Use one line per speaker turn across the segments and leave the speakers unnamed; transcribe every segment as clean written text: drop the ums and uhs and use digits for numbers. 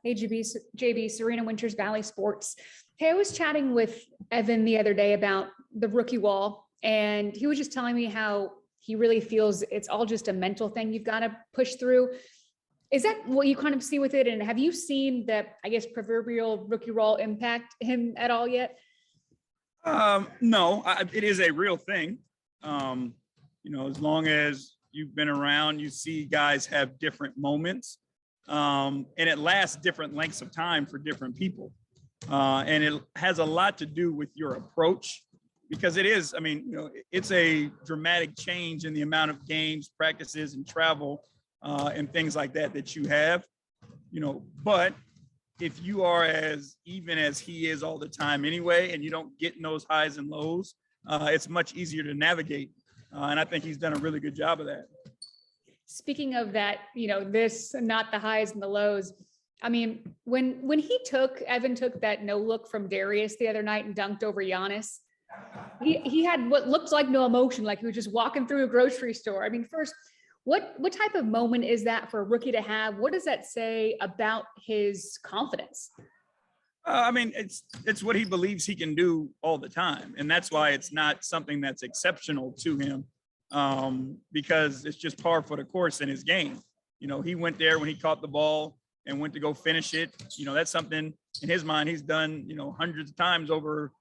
Hey, JB, Serena Winters, Valley Sports. Hey, I was chatting with Evan the other day about the rookie wall, and he was just telling me how he really feels it's all just a mental thing you've got to push through. Is that what you kind of see with it? And have you seen that, I guess, proverbial rookie wall impact him at all yet?
No, it is a real thing. As long as you've been around, you see guys have different moments, and it lasts different lengths of time for different people. And it has a lot to do with your approach, because it is, it's a dramatic change in the amount of games, practices, and travel, and things like that you have, but if you are as even as he is all the time anyway, and you don't get in those highs and lows, it's much easier to navigate. And I think he's done a really good job of that.
Speaking of that, this, not the highs and the lows. I mean, when Evan took that no look from Darius the other night and dunked over Giannis, he had what looked like no emotion, like he was just walking through a grocery store. I mean, first, what type of moment is that for a rookie to have? What does that say about his confidence?
It's what he believes he can do all the time, and that's why it's not something that's exceptional to him, because it's just par for the course in his game. He went there when he caught the ball and went to go finish it. That's something in his mind he's done, hundreds of times over,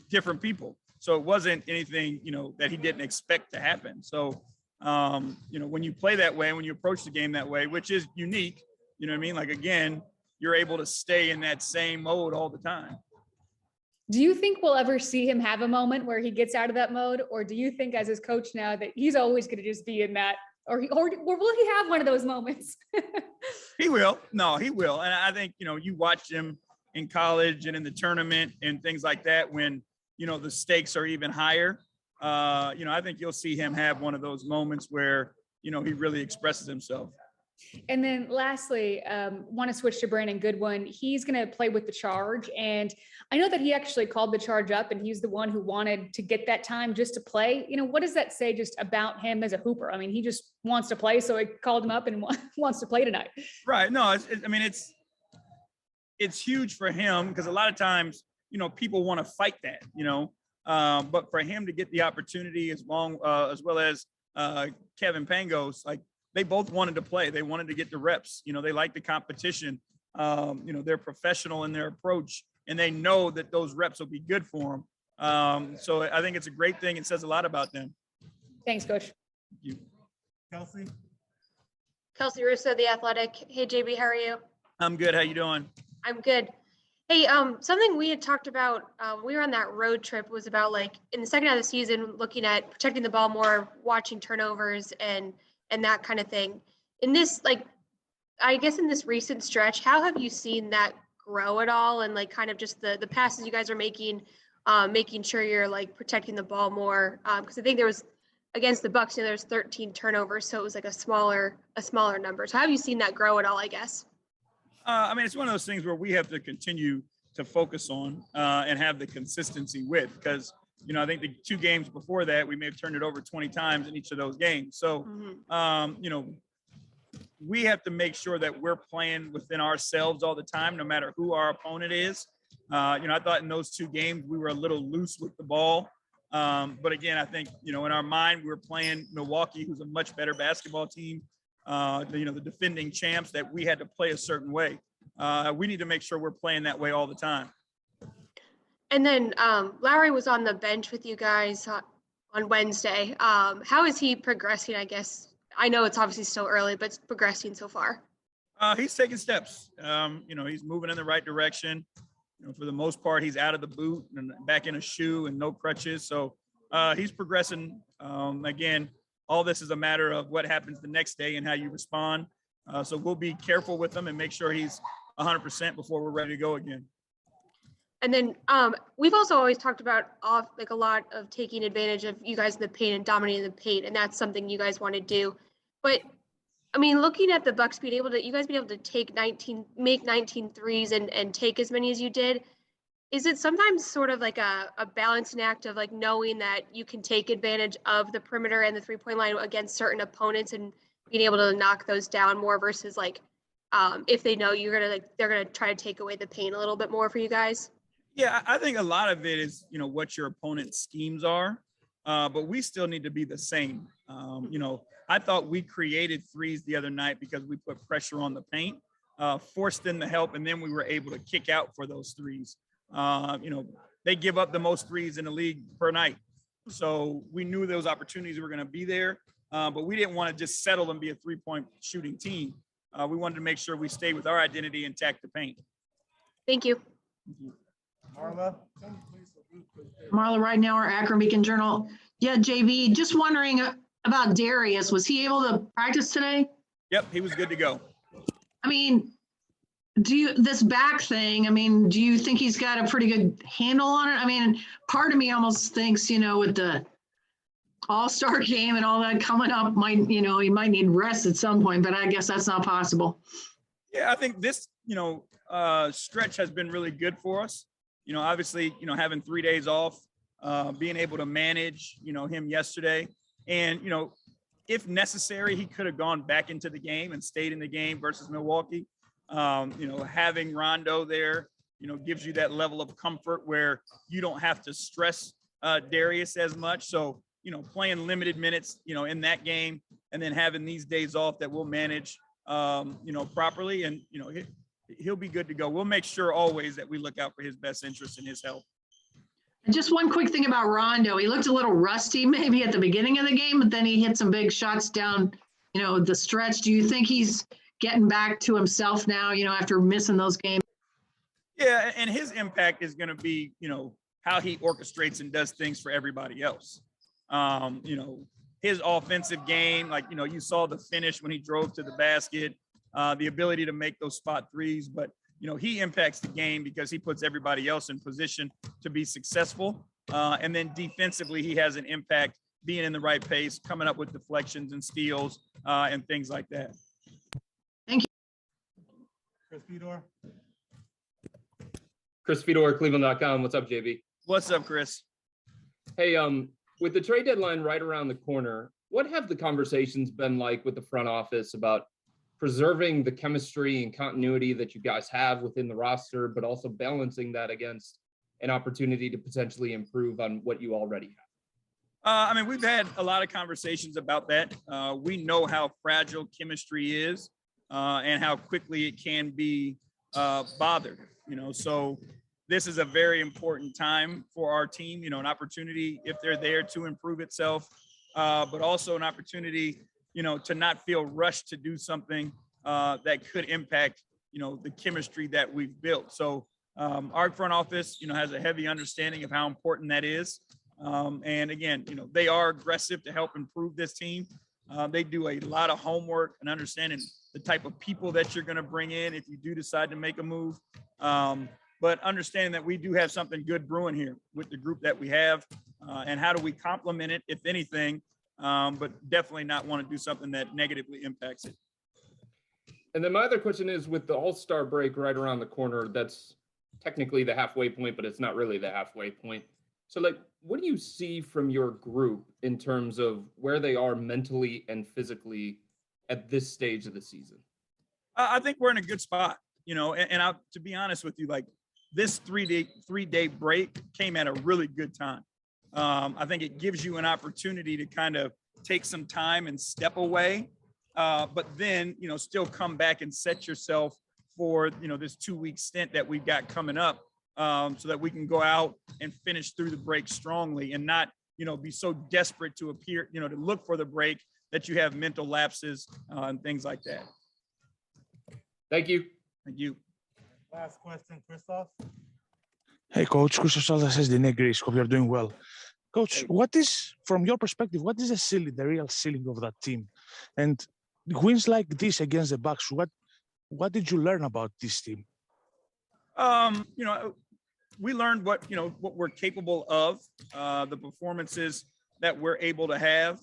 different people. So it wasn't anything, that he didn't expect to happen. So, when you play that way, when you approach the game that way, which is unique, like, again, you're able to stay in that same mode all the time.
Do you think we'll ever see him have a moment where he gets out of that mode? Or do you think as his coach now that he's always going to just be in that, or will he have one of those moments?
He will. No, he will. And I think, you watched him in college and in the tournament and things like that when, the stakes are even higher. I think you'll see him have one of those moments where, he really expresses himself.
And then lastly, want to switch to Brandon Goodwin. He's going to play with the Charge. And I know that he actually called the Charge up and he's the one who wanted to get that time just to play. What does that say just about him as a hooper? I mean, he just wants to play. So I called him up and wants to play tonight.
Right. No, it's huge for him because a lot of times, people want to fight that, but for him to get the opportunity as well as Kevin Pangos, like, they both wanted to play. They wanted to get the reps. They like the competition. They're professional in their approach, and they know that those reps will be good for them. So I think it's a great thing. It says a lot about them.
Thanks, Coach.
Thank you.
Kelsey Russo, The Athletic. Hey, JB, how are you?
I'm good. How you doing?
I'm good. Hey, something we had talked about when we were on that road trip was about, like, in the second half of the season, looking at protecting the ball more, watching turnovers and that kind of thing. In this, I guess in this recent stretch, how have you seen that grow at all? And kind of just the passes you guys are making sure you're protecting the ball more. Because I think there was against the Bucks, there's 13 turnovers. So it was a smaller number. So how have you seen that grow at all, I guess?
It's one of those things where we have to continue to focus on and have the consistency with, because I think the 2 games before that, we may have turned it over 20 times in each of those games. So, we have to make sure that we're playing within ourselves all the time, no matter who our opponent is. I thought in those 2 games, we were a little loose with the ball. But again, I think, in our mind, we're playing Milwaukee, who's a much better basketball team. The defending champs, that we had to play a certain way. We need to make sure we're playing that way all the time.
And then Lowry was on the bench with you guys on Wednesday. How is he progressing, I guess? I know it's obviously still early, but it's progressing so far.
He's taking steps. He's moving in the right direction. For the most part, he's out of the boot and back in a shoe and no crutches. So he's progressing. Again, all this is a matter of what happens the next day and how you respond. So we'll be careful with him and make sure he's 100% before we're ready to go again.
And then we've also always talked about a lot of taking advantage of you guys in the paint and dominating the paint, and that's something you guys want to do. But looking at the Bucks being able to make 19 threes and take as many as you did, is it sometimes sort of like a balancing act of knowing that you can take advantage of the perimeter and the 3-point line against certain opponents and being able to knock those down more versus if they know they're gonna try to take away the pain a little bit more for you guys?
Yeah, I think a lot of it is, what your opponent's schemes are, but we still need to be the same. I thought we created threes the other night because we put pressure on the paint, forced them to help, and then we were able to kick out for those threes. They give up the most threes in the league per night. So we knew those opportunities were going to be there, but we didn't want to just settle and be a three-point shooting team. We wanted to make sure we stayed with our identity and attack the paint.
Thank you.
Marla?
Marla Ridenhour, Akron Beacon Journal. Yeah, JV, just wondering about Darius. Was he able to practice today?
Yep, he was good to go.
I mean, this back thing, do you think he's got a pretty good handle on it? I mean, part of me almost thinks, with the AllStar game and all that coming up, he might need rest at some point, but I guess that's not possible.
Yeah, I think this, stretch has been really good for us. Obviously, having 3 days off, being able to manage, him yesterday. And, if necessary, he could have gone back into the game and stayed in the game versus Milwaukee. Having Rondo there, gives you that level of comfort where you don't have to stress Darius as much. So, playing limited minutes, in that game, and then having these days off that we'll manage, properly. And, he'll be good to go. We'll make sure always that we look out for his best interest and his health.
Just one quick thing about Rondo. He looked a little rusty maybe at the beginning of the game, but then he hit some big shots down, the stretch. Do you think he's getting back to himself now, after missing those games?
Yeah, and his impact is going to be, how he orchestrates and does things for everybody else. His offensive game, you saw the finish when he drove to the basket, the ability to make those spot threes, but he impacts the game because he puts everybody else in position to be successful. And then defensively, he has an impact being in the right pace, coming up with deflections and steals and things like that.
Thank you.
Chris Fedor?
Chris Fedor, Cleveland.com. What's up, JB?
What's up, Chris?
Hey, with the trade deadline right around the corner, what have the conversations been like with the front office about preserving the chemistry and continuity that you guys have within the roster, but also balancing that against an opportunity to potentially improve on what you already have?
We've had a lot of conversations about that. We know how fragile chemistry is and how quickly it can be bothered, so this is a very important time for our team, an opportunity if they're there to improve itself, but also an opportunity, to not feel rushed to do something that could impact, the chemistry that we've built. So our front office, has a heavy understanding of how important that is. And again, they are aggressive to help improve this team. They do a lot of homework and understanding the type of people that you're going to bring in if you do decide to make a move. But understanding that we do have something good brewing here with the group that we have, and how do we complement it, if anything, but definitely not want to do something that negatively impacts it.
And then my other question is, with the All-Star break right around the corner, that's technically the halfway point, but it's not really the halfway point. So, what do you see from your group in terms of where they are mentally and physically at this stage of the season?
I think we're in a good spot, and to be honest with you, this three-day break came at a really good time. I think it gives you an opportunity to kind of take some time and step away, but then, still come back and set yourself for, this 2-week stint that we've got coming up, so that we can go out and finish through the break strongly and not, be so desperate to appear, to look for the break that you have mental lapses and things like that.
Thank you.
Thank you.
Last question, Christoph?
Hey, Coach. Christoph Salda says the Greece. Hope you're doing well. Coach, what is, from your perspective, what is the real ceiling of that team? And wins like this against the Bucks, what did you learn about this team?
We learned what we're capable of, the performances that we're able to have,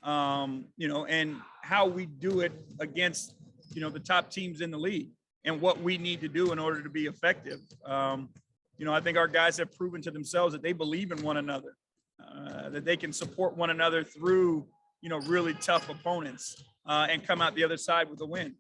and how we do it against, the top teams in the league and what we need to do in order to be effective. I think our guys have proven to themselves that they believe in one another, that they can support one another through, really tough opponents and come out the other side with a win.